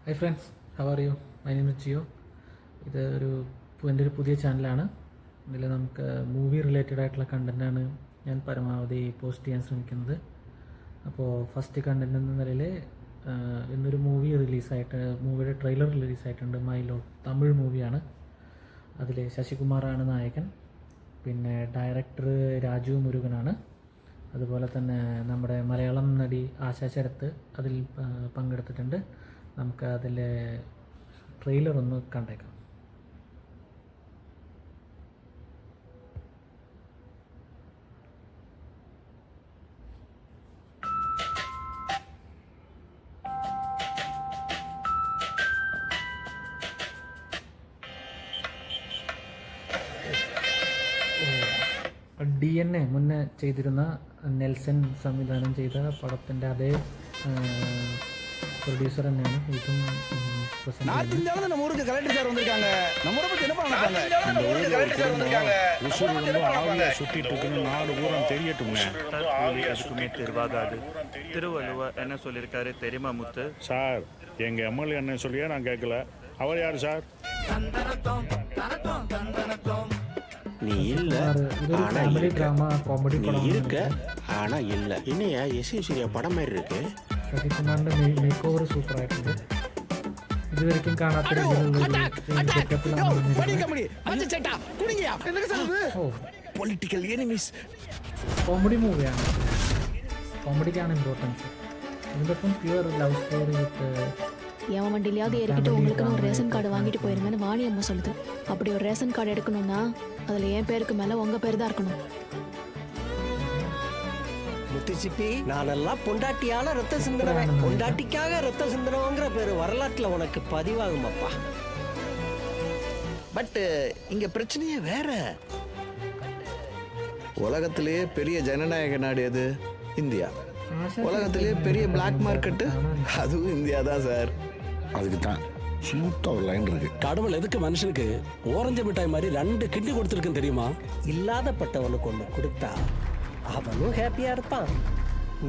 High friends, how are you? My name is Jio. ഇത് എൻ്റെ ഒരു പുതിയ ചാനലാണ്. ഇതിൽ നമുക്ക് മൂവി റിലേറ്റഡ് ആയിട്ടുള്ള കണ്ടൻറ്റാണ് ഞാൻ പരമാവധി പോസ്റ്റ് ചെയ്യാൻ ശ്രമിക്കുന്നത്. അപ്പോൾ ഫസ്റ്റ് കണ്ടൻറ്റ് എന്ന നിലയിൽ ഇന്നൊരു മൂവി മൂവിയുടെ ട്രെയിലർ റിലീസായിട്ടുണ്ട്. മൈലോ തമിഴ് മൂവിയാണ്. അതിൽ ശശികുമാറാണ് നായകൻ, പിന്നെ ഡയറക്ടർ രാജു മുരുകനാണ്. അതുപോലെ തന്നെ നമ്മുടെ മലയാളം നടി ആശാ ശരത്ത് അതിൽ പങ്കെടുത്തിട്ടുണ്ട്. നമുക്ക് അതിലെ ട്രെയിലർ ഒന്ന് കണ്ടേക്കാം. DNA മുന്നേ ചെയ്തിരുന്ന നെൽസൺ സംവിധാനം ചെയ്ത പടത്തിൻ്റെ അതേ പ്രൊഡ്യൂസർ തന്നെയാണ് ഇതും. திருவள்ளுவர் என்ன சொல்லியிருக்காரு தெரியுமா முத்து? சார், எங்க எம்எல்ஏ என்ன சொல்லியே நான் கேட்கல. அவர் யாரு சார்? நீ இல்ல ஆனா காமெடி நீ படம் இருக்க ஆனா இல்ல. என்னையா சூர்யா படம் மாதிரி இருக்கு. സത്യകുമാറിൻ്റെ മേക്ക് ഓവർ സൂപ്പറായിട്ടുണ്ട്. ഇതുവരെയ്ക്കും കാണാത്ത രീതിയിലുള്ള കോമഡി മൂവിയാണ്. കോമഡിക്കാണ് ഇമ്പോർട്ടൻസ്. ഇതിപ്പം പ്യുവർ ലവ് സ്റ്റോറി വിത്ത് எவன் வண்டிலையாவது ஏறிக்கிட்டு உங்களுக்குன்னு ஒரு ரேஷன் கார்டு வாங்கிட்டு போயிருங்கன்னு வாணி அம்மா சொல்லுது. அப்படி ஒரு ரேஷன் கார்டு எடுக்கணும்னா அதில் என் பேருக்கு மேலே உங்கள் பேர் தான் இருக்கணும். முத்துச்சிப்பி, நானெல்லாம் பொண்டாட்டியால ரத்த சிந்தனவன். பொண்டாட்டிக்காக ரத்த சிந்தனவங்கிற பேரு வரலாற்றுல உனக்கு பதிவாகும் அப்பா. பட் இங்க பிரச்சனையே வேற. உலகத்திலேயே பெரிய ஜனநாயக நாடு எது? இந்தியா. உலகத்திலேயே பெரிய பிளாக் மார்க்கெட்டு அதுவும் இந்தியா தான் சார். அதுக்கு தான் ஸ்மூத்தா ஒரு லைன் இருக்கு. கடவுள் எதுக்கு மனுஷனுக்கு ஓரஞ்சு மிட்டாய் மாதிரி 2 கிண்டி கொடுத்துருக்குன்னு தெரியுமா? இல்லாதப்பட்டவனுக்கு ஒண்ணு கொடுத்தா அவனும் ஹாப்பியா இருப்பான்,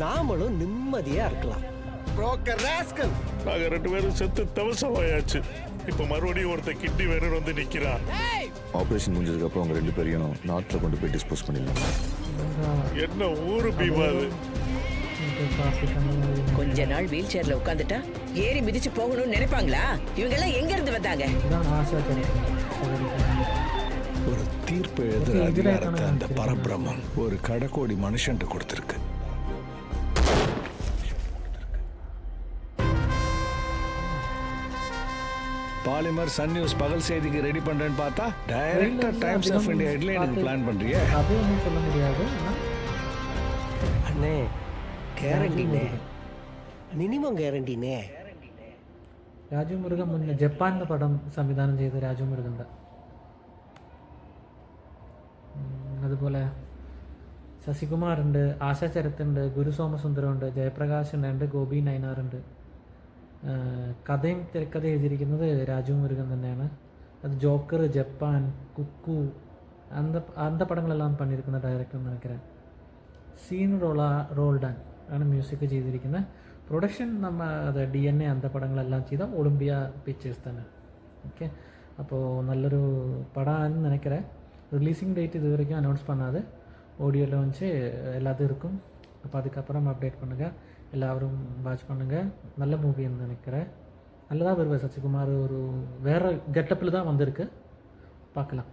நாமளும் நிம்மதியா இருக்கலாம். புரோக்கர் ராஸ்கல், நாங்க 2 பேரும் செத்து தவசமாயாச்சு. இப்ப மறுபடியும் ஒருத்த கிண்டி வேணும் வந்து நிக்கிறா. ஆபரேஷன் முடிஞ்சதுக்கு அப்புறம் அவங்க 2 பேரையும் நாட்டில் கொண்டு போய் டிஸ்போஸ் பண்ணிடலாம். என்ன ஊரு பீமாது. கொஞ்ச நாள் வீல் சேர்ல உட்காந்துட்டா ஏறி மிதிச்சு போகணும்னு நினைப்பாங்களா? இவங்க எல்லாம் எங்க இருந்து வந்தாங்க? ஒரு தீர்ப்பு எழுதுற அதிகாரத்தை அந்த பரபிரம்மம் ஒரு கடக்கோடி மனுஷன்ட்டு கொடுத்திருக்கு. பாலிமர் சன் நியூஸ் பகல் செய்திக்கு ரெடி பண்றேன்னு பார்த்தா டைரக்டா டைம்ஸ் ஆஃப் இந்தியா ஹெட்லைனுக்கு பிளான் பண்றியே. அதுவும் சொல்ல முடியாது. அண்ணே கேரண்டினே, മിനിമം ഗ്യാരണ്ടിനെ. രാജു മുരുകൻ മുന്നേ ജപ്പാനിലെ പടം സംവിധാനം ചെയ്ത രാജു മുരുകൻ്റെ. അതുപോലെ ശശികുമാറുണ്ട്, ആശാ ശരത്തുണ്ട്, ഗുരു സോമസുന്ദരമുണ്ട്, ജയപ്രകാശ് ഉണ്ട്, ഗോപി നയനാറുണ്ട്. കഥയും തിരക്കഥ എഴുതിയിരിക്കുന്നത് രാജു മുരുകൻ തന്നെയാണ്. അത് ജോക്കർ, ജപ്പാൻ, കുക്കു அந்த പടങ്ങളെല്ലാം പണിയിരിക്കുന്ന ഡയറക്ടർ എന്ന് നിனைக்கிறேன். സീൻ റോൾഡാൻ ആണ് മ്യൂസിക് ചെയ്തിരിക്കുന്നത്. പ്രൊഡക്ഷൻ അത് DNA அந்த പടങ്ങളെല്ലാം ചെയ്ത ഒളിമ്പിയ പിക്ചേഴ്സ് തന്നെ. ഓക്കെ, അപ്പോൾ നല്ലൊരു படம்னு நினைக்கிறேன். ரிலீஸிங் டேட் இது வரைக்கும் அனௌன்ஸ் பண்ணாது. ஆடியோ லான்ச் எல்லாத்தையும் இருக்கும். அப்போ அதுக்கப்புறம் அப்டேட் பண்ணுங்கள். எல்லாரும் வாட்ச் பண்ணுங்கள். நல்ல மூவின்னு நினைக்கிறேன். நல்லதாக வருவேன். சசிகுமார் ஒரு வேறு கெட்டப்பில் தான் வந்திருக்கு. பார்க்கலாம்.